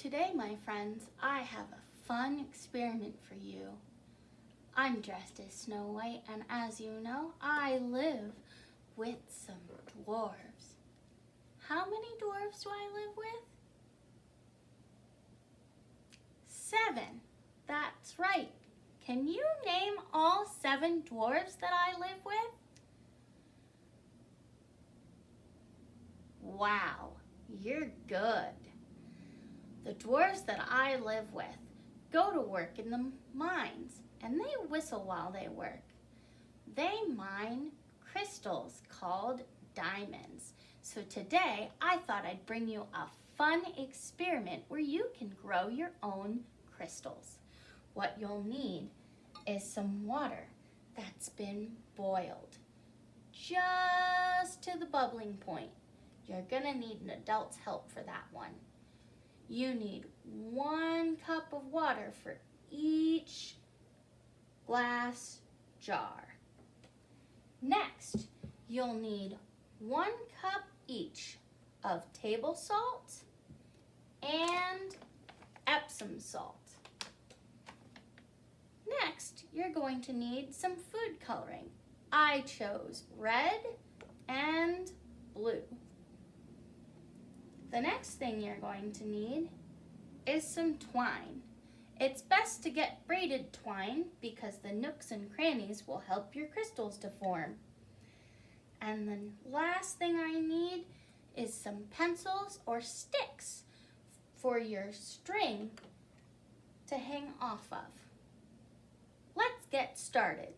Today, my friends, I have a fun experiment for you. I'm dressed as Snow White, and as you know, I live with some dwarves. How many dwarves do I live with? 7. That's right. Can you name all 7 dwarves that I live with? Wow, you're good. The dwarves that I live with go to work in the mines, and they whistle while they work. They mine crystals called diamonds. So today, I thought I'd bring you a fun experiment where you can grow your own crystals. What you'll need is some water that's been boiled just to the bubbling point. You're gonna need an adult's help for that one. You need 1 cup of water for each glass jar. Next, you'll need 1 cup each of table salt and Epsom salt. Next, you're going to need some food coloring. I chose red and blue. The next thing you're going to need is some twine. It's best to get braided twine because the nooks and crannies will help your crystals to form. And the last thing I need is some pencils or sticks for your string to hang off of. Let's get started.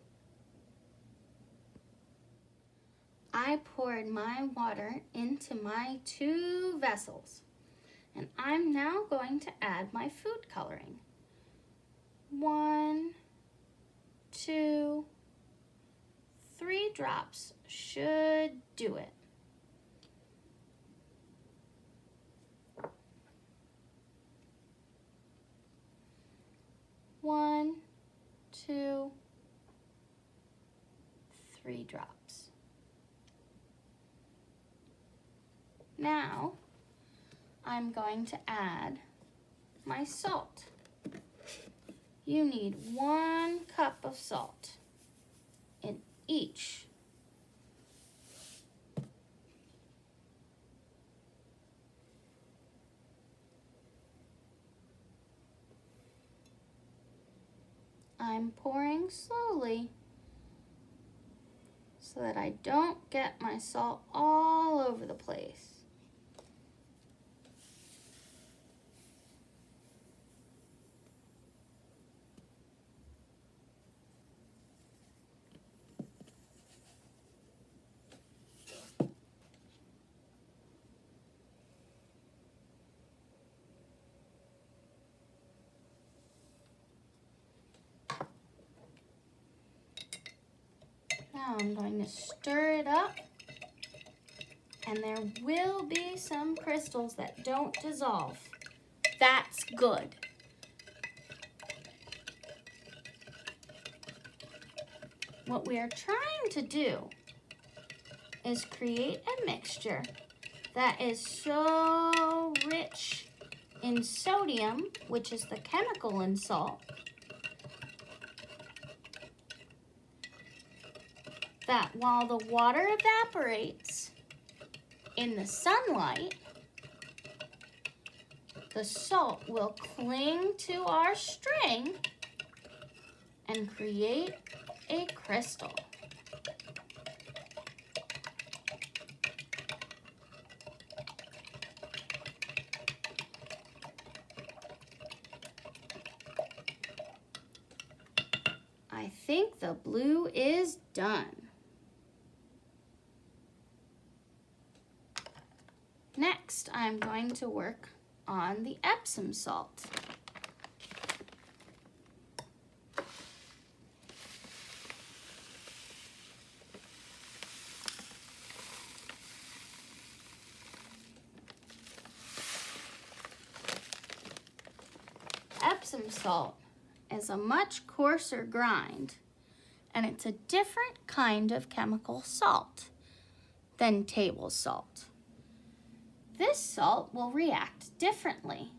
I poured my water into my 2 vessels, and I'm now going to add my food coloring. 1, 2, 3 drops should do it. One, 2, 3 drops. Now, I'm going to add my salt. You need 1 cup of salt in each. I'm pouring slowly so that I don't get my salt all over the place. Now I'm going to stir it up, and there will be some crystals that don't dissolve. That's good. What we are trying to do is create a mixture that is so rich in sodium, which is the chemical in salt, that while the water evaporates in the sunlight, the salt will cling to our string and create a crystal. I think the blue is done. Next, I'm going to work on the Epsom salt. Epsom salt is a much coarser grind, and it's a different kind of chemical salt than table salt. This salt will react differently.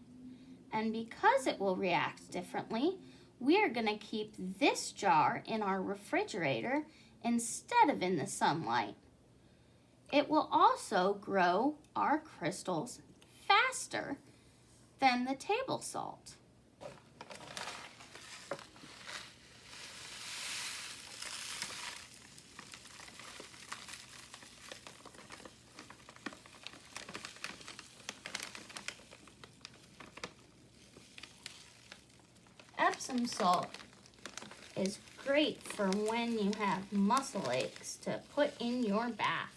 And because it will react differently, we're going to keep this jar in our refrigerator instead of in the sunlight. It will also grow our crystals faster than the table salt. Epsom salt is great for when you have muscle aches to put in your bath.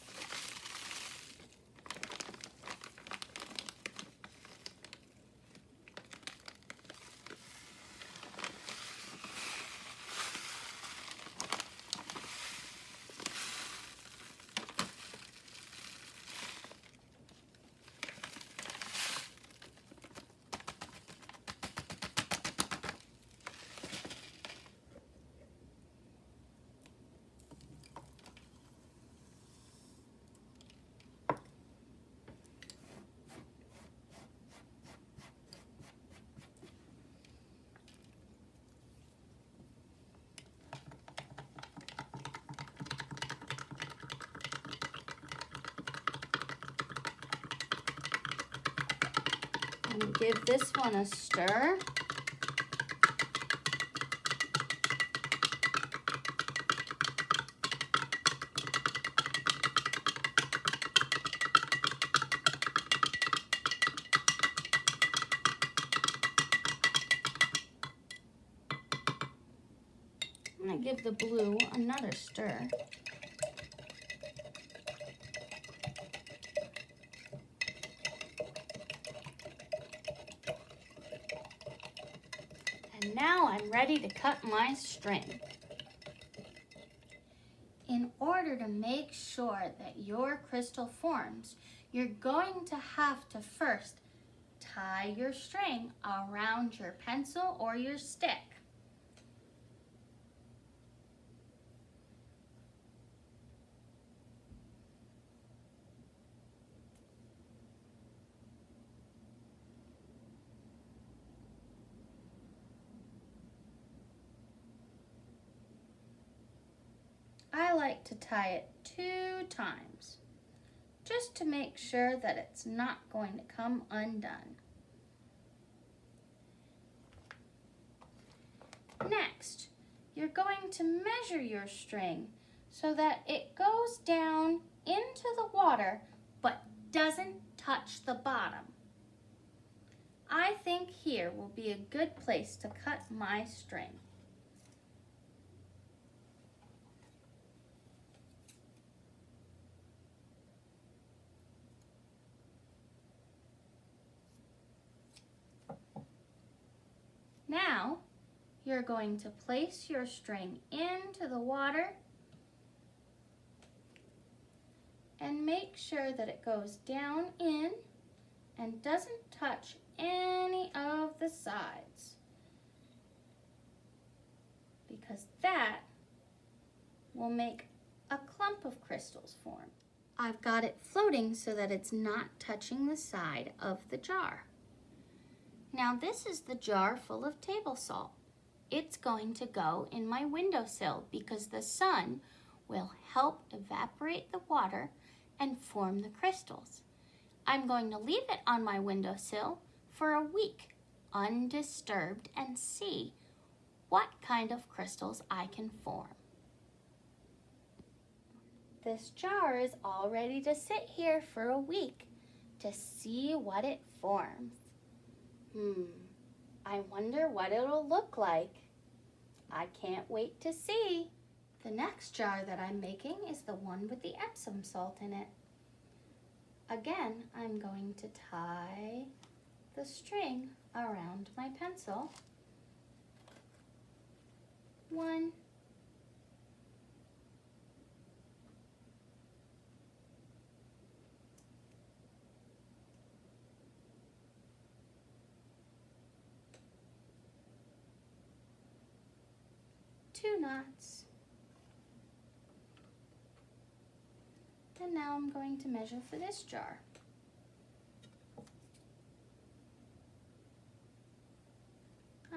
And give this one a stir. I'm going to give the blue another stir. And now I'm ready to cut my string. In order to make sure that your crystal forms, you're going to have to first tie your string around your pencil or your stick. I like to tie it 2 times, just to make sure that it's not going to come undone. Next, you're going to measure your string so that it goes down into the water but doesn't touch the bottom. I think here will be a good place to cut my string. Now, you're going to place your string into the water and make sure that it goes down in and doesn't touch any of the sides, because that will make a clump of crystals form. I've got it floating so that it's not touching the side of the jar. Now this is the jar full of table salt. It's going to go in my windowsill because the sun will help evaporate the water and form the crystals. I'm going to leave it on my windowsill for a week, undisturbed, and see what kind of crystals I can form. This jar is all ready to sit here for a week to see what it forms. I wonder what it'll look like. I can't wait to see. The next jar that I'm making is the one with the Epsom salt in it. Again, I'm going to tie the string around my pencil. 1, 2 knots. And now I'm going to measure for this jar.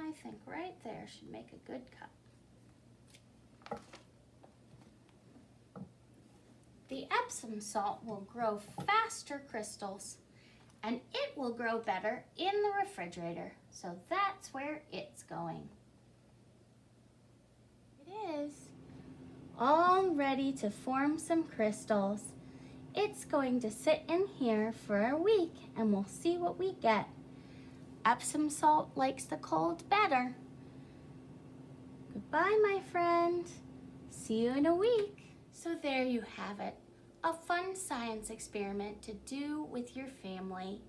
I think right there should make a good cup. The Epsom salt will grow faster crystals, and it will grow better in the refrigerator, so that's where it's going. It is all ready to form some crystals. It's going to sit in here for a week, and we'll see what we get. Epsom salt likes the cold better. Goodbye, my friend. See you in a week. So there you have it, a fun science experiment to do with your family,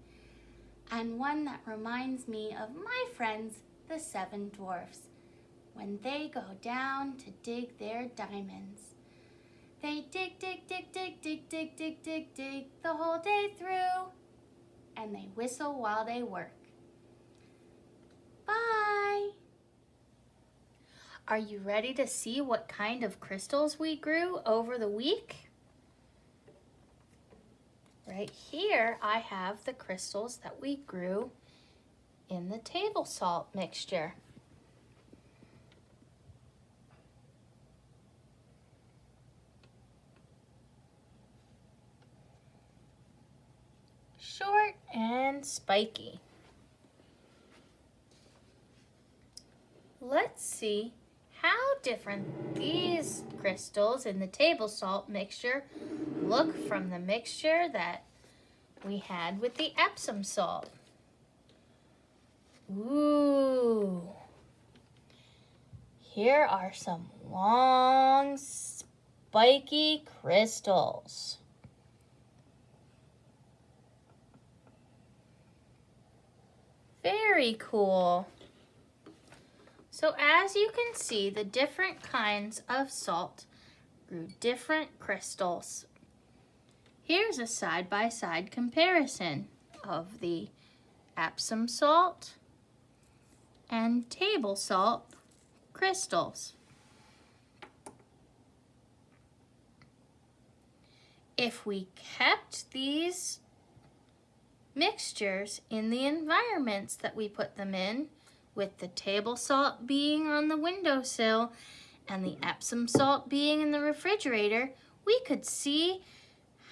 and one that reminds me of my friends, the 7 dwarfs, when they go down to dig their diamonds. They dig, dig, dig, dig, dig, dig, dig, dig, dig the whole day through, and they whistle while they work. Bye! Are you ready to see what kind of crystals we grew over the week? Right here, I have the crystals that we grew in the table salt mixture. Short and spiky. Let's see how different these crystals in the table salt mixture look from the mixture that we had with the Epsom salt. Ooh. Here are some long, spiky crystals. Very cool. So as you can see, the different kinds of salt grew different crystals. Here's a side-by-side comparison of the Epsom salt and table salt crystals. If we kept these mixtures in the environments that we put them in, with the table salt being on the windowsill and the Epsom salt being in the refrigerator, we could see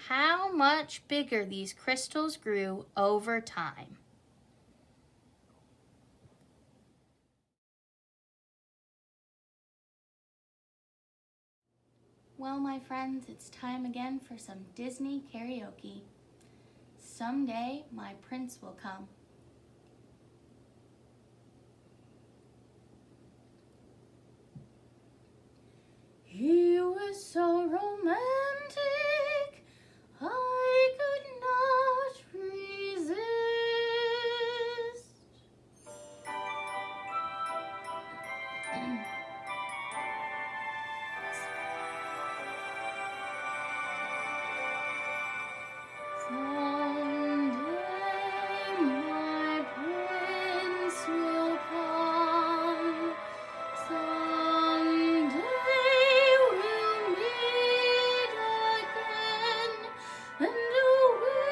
how much bigger these crystals grew over time. Well, my friends, it's time again for some Disney karaoke. Someday my prince will come. He was so romantic, I could not resist. Someday my prince will come. Someday we'll meet again, and away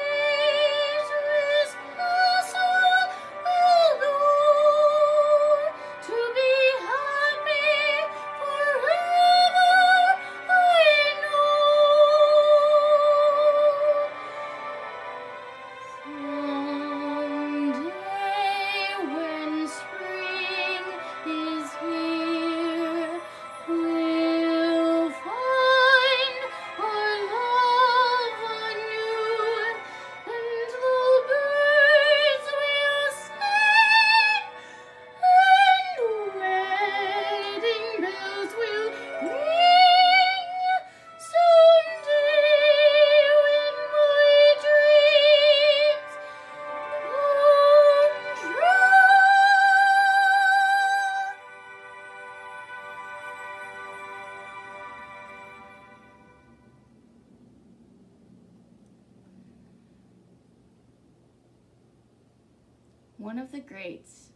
to his castle we'll go, to be happy forever, I know. Someday when spring is here, we'll find our love anew, and the birds will sing, and wedding bells will ring. Someday when my dreams come true. One of the greats.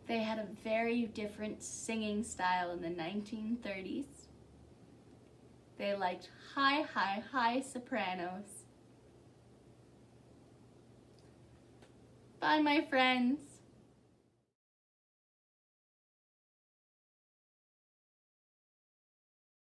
They had a very different singing style in the 1930s. They liked high, high, high sopranos. Bye, my friends.